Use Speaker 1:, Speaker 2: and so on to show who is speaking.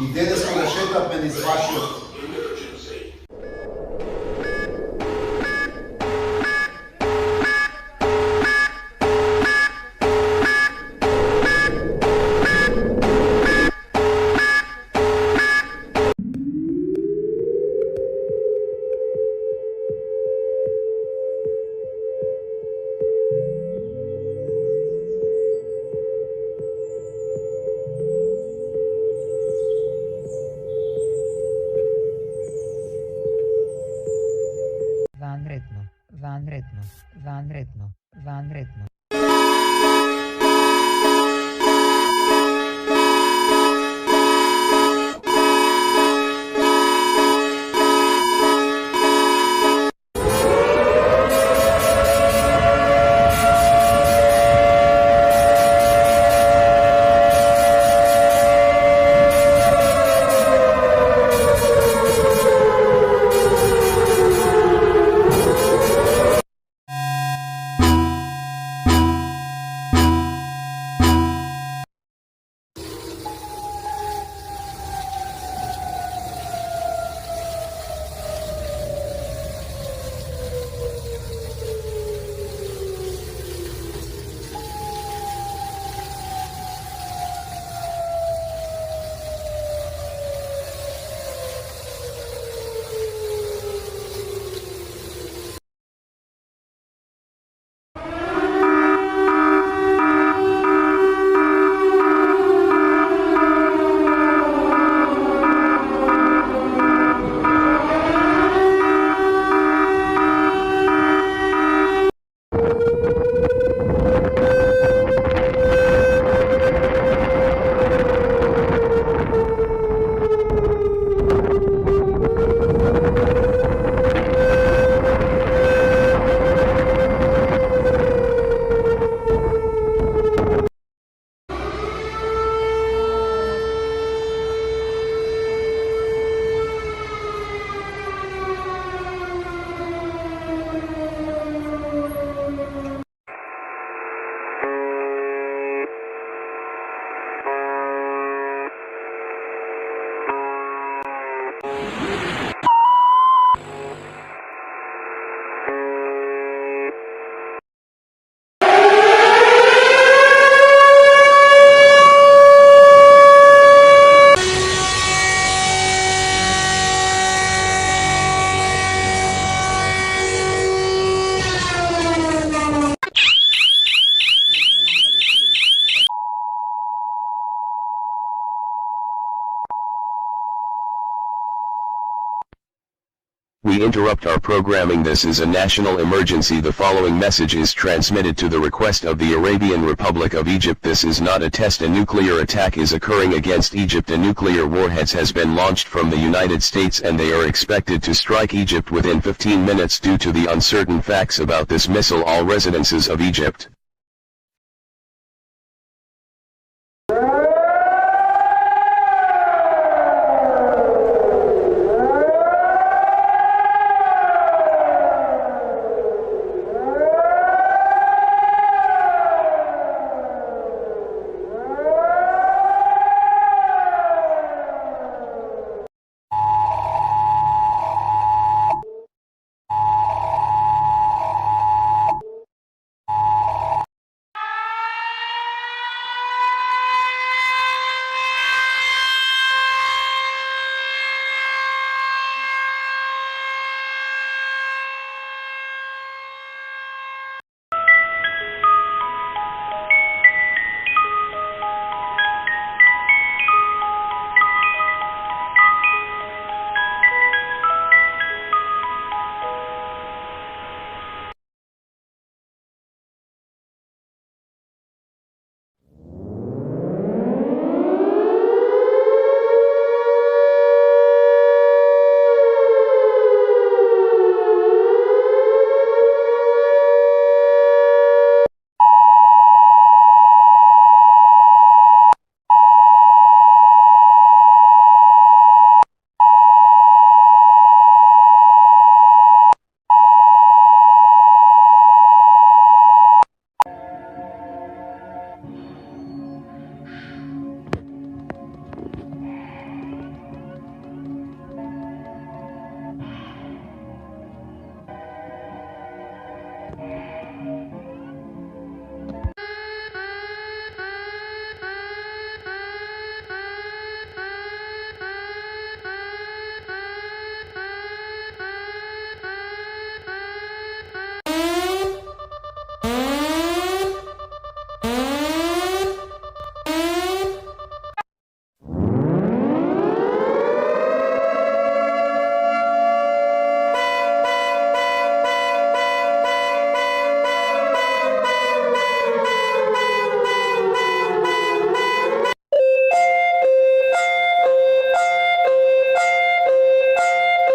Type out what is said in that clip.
Speaker 1: Иде да се нашетапме низ вашиот.
Speaker 2: Vanretno.
Speaker 3: We interrupt our programming. This is a national emergency. The following message is transmitted to the request of the Arabian Republic of Egypt. This is not a test. A nuclear attack is occurring against Egypt. A nuclear warheads has been launched from the United States and they are expected to strike Egypt within 15 minutes. Due to the uncertain facts about this missile, all residences of Egypt,